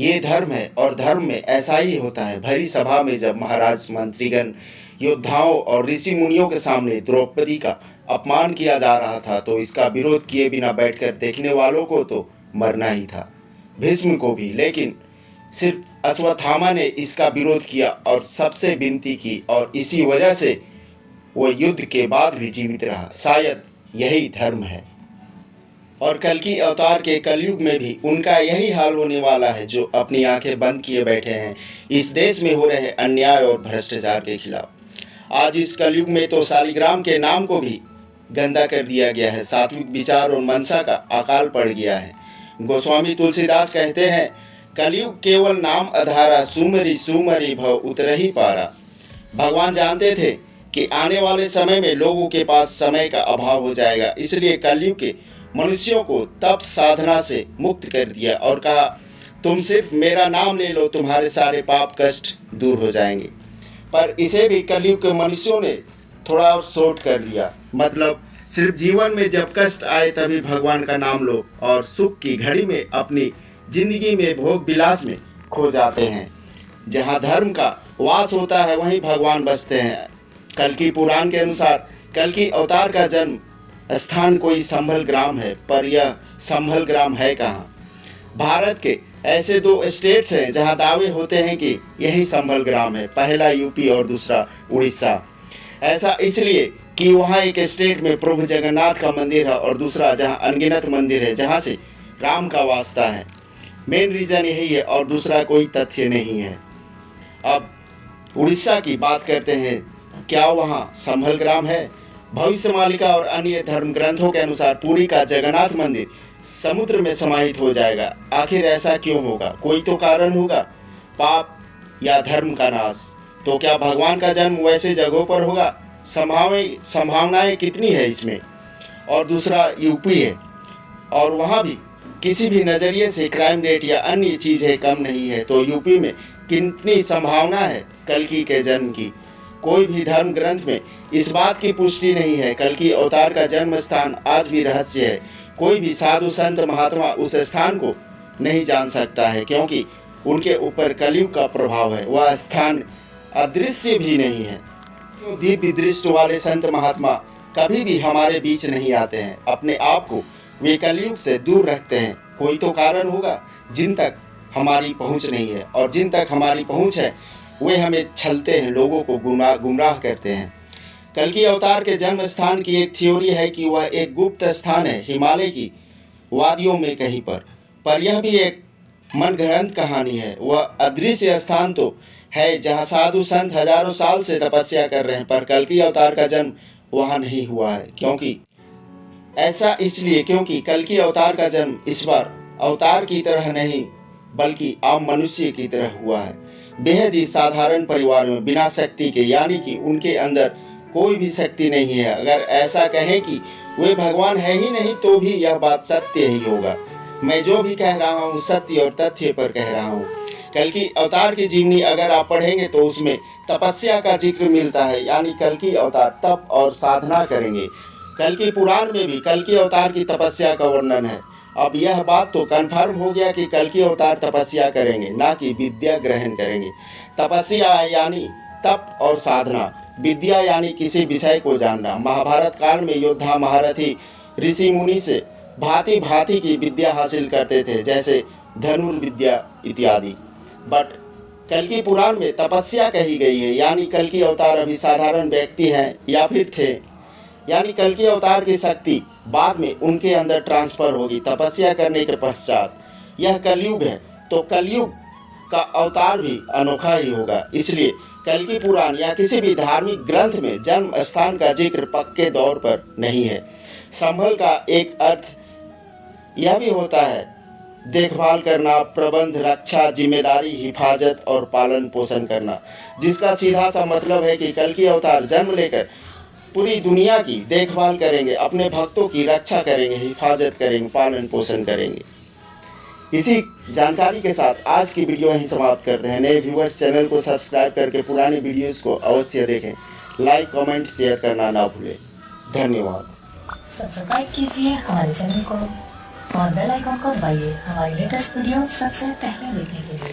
ये धर्म है और धर्म में ऐसा ही होता है। भरी सभा में जब महाराज, मंत्रीगण, योद्धाओं और ऋषि मुनियों के सामने द्रौपदी का अपमान किया जा रहा था तो इसका विरोध किए बिना बैठकर देखने वालों को तो मरना ही था, भीष्म को भी। लेकिन सिर्फ अश्वत्थामा ने इसका विरोध किया और सबसे विनती की और इसी वजह से वो युद्ध के बाद भी जीवित रहा। शायद यही धर्म है। और कल्कि अवतार के कलयुग में भी उनका यही हाल होने वाला है, जो अपनी आंखें बंद किए बैठे हैं इस देश में हो रहे अन्याय और भ्रष्टाचार के खिलाफ। आज इस कलयुग में तो शालिग्राम के नाम को भी गंदा कर दिया गया है। सात्विक विचार और मनसा का अकाल पड़ गया है। गोस्वामी तुलसीदास कहते हैं, कलयुग केवल नाम अधारा, सुमरी सुमरी भव उतरही पारा। भगवान जानते थे कि आने वाले समय में लोगों के पास समय का अभाव हो जाएगा, इसलिए कलयुग के मनुष्यों को तप साधना से मुक्त कर दिया और कहा, तुम सिर्फ मेरा नाम ले लो, तुम्हारे सारे पाप कष्ट दूर हो जाएंगे। पर इसे भी कलयुग के मनुष्यों ने थोड़ा और शॉर्ट कर दिया। मतलब सिर्फ जीवन में जब कष्ट आए तभी भगवान का नाम लो और सुख की घड़ी में अपनी जिंदगी में भोग विलास में खो जाते हैं। जहाँ धर्म का वास होता है वहीं भगवान बसते हैं। कल्कि पुराण के अनुसार कल्कि अवतार का जन्म स्थान कोई संभल ग्राम है, पर यह संभल ग्राम है कहाँ? भारत के ऐसे दो स्टेट्स हैं जहां दावे होते हैं कि यही संभल ग्राम है। पहला यूपी और दूसरा उड़ीसा। ऐसा इसलिए कि वहां एक स्टेट में प्रभु जगन्नाथ का मंदिर है और दूसरा जहां अनगिनत मंदिर है जहां से राम का वास्ता है। मेन रीज़न यही है और दूसरा कोई तथ्य नहीं है। अब उड़ीसा की बात करते हैं, क्या वहाँ संभल ग्राम है? भविष्य मालिका और अन्य धर्म ग्रंथों के अनुसार पुरी का जगन्नाथ मंदिर समुद्र में समाहित हो जाएगा। आखिर ऐसा क्यों होगा? कोई तो कारण होगा, पाप या धर्म का नाश। तो क्या भगवान का जन्म वैसे जगहों पर होगा? संभावनाएं कितनी है इसमें? और दूसरा यूपी है और वहाँ भी किसी भी नज़रिए से क्राइम रेट या अन्य चीज़ें कम नहीं है, तो यूपी में कितनी संभावना है कल्कि के जन्म की? कोई भी धर्म ग्रंथ में इस बात की पुष्टि नहीं है। कल्कि अवतार का जन्म स्थान आज भी रहस्य है। कोई भी साधु संत महात्मा उस स्थान को नहीं जान सकता है, क्योंकि उनके ऊपर कलयुग का प्रभाव है। वह स्थान अदृश्य भी नहीं है। दिव्य दृष्टि वाले संत महात्मा कभी भी हमारे बीच नहीं आते हैं। अपने आप को वे कलयुग से दूर रखते हैं। कोई तो कारण होगा जिन तक हमारी पहुंच नहीं है, और जिन तक हमारी पहुंच है वे हमें छलते हैं, लोगों को गुमराह करते हैं। कल्कि अवतार के जन्म स्थान की एक थ्योरी है कि वह एक गुप्त स्थान है, हिमालय की वादियों में कहीं पर यह भी एक मनगढ़ंत कहानी है। वह अदृश्य स्थान तो है जहाँ साधु संत हजारों साल से तपस्या कर रहे हैं, पर कल्कि अवतार का जन्म वहाँ नहीं हुआ है। क्योंकि कल्कि अवतार का जन्म इस बार अवतार की तरह नहीं बल्कि आम मनुष्य की तरह हुआ है। बेहद ही साधारण परिवार में, बिना शक्ति के, यानी कि उनके अंदर कोई भी शक्ति नहीं है। अगर ऐसा कहें कि वे भगवान है ही नहीं तो भी यह बात सत्य ही होगा। मैं जो भी कह रहा हूँ सत्य और तथ्य पर कह रहा हूँ। कल्कि अवतार की जीवनी अगर आप पढ़ेंगे तो उसमें तपस्या का जिक्र मिलता है, यानी कल्कि अवतार तप और साधना करेंगे। कल्कि पुराण में भी कल्कि अवतार की तपस्या का वर्णन है। अब यह बात तो कंफर्म हो गया कि कल्कि अवतार तपस्या करेंगे, ना कि विद्या ग्रहण करेंगे। तपस्या यानी तप और साधना, विद्या यानी किसी विषय को जानना। महाभारत काल में योद्धा महारथी ऋषि मुनि से भांति भांति की विद्या हासिल करते थे, जैसे धनुर्विद्या इत्यादि। बट कल्कि पुराण में तपस्या कही गई है, यानी कल्कि अवतार अभी साधारण व्यक्ति हैं या फिर थे, यानी कल्कि अवतार की शक्ति बाद में उनके अंदर ट्रांसफर होगी तपस्या करने के पश्चात। यह कलयुग है तो कलयुग का अवतार भी अनोखा ही होगा। इसलिए कल्कि पुराण या किसी भी धार्मिक ग्रंथ में जन्म स्थान का जिक्र पक्के तौर पर नहीं है। संभल का एक अर्थ यह भी होता है देखभाल करना, प्रबंध, रक्षा, जिम्मेदारी, हिफाजत और पालन पोषण करना, जिसका सीधा सा मतलब है कि कल्कि अवतार जन्म लेकर पूरी दुनिया की देखभाल करेंगे, अपने भक्तों की रक्षा करेंगे, हिफाजत करेंगे, पालन पोषण करेंगे। इसी जानकारी के साथ आज की वीडियो यहीं समाप्त करते हैं। नए व्यूअर्स चैनल को सब्सक्राइब करके पुरानी वीडियोस को अवश्य देखें। लाइक, कमेंट, शेयर करना ना भूलें। धन्यवाद। सब्सक्राइब कीजिए हमारे चैनल को। और बेल आइकन को दबाइए हमारी लेटेस्ट वीडियो सबसे पहले देखने के लिए।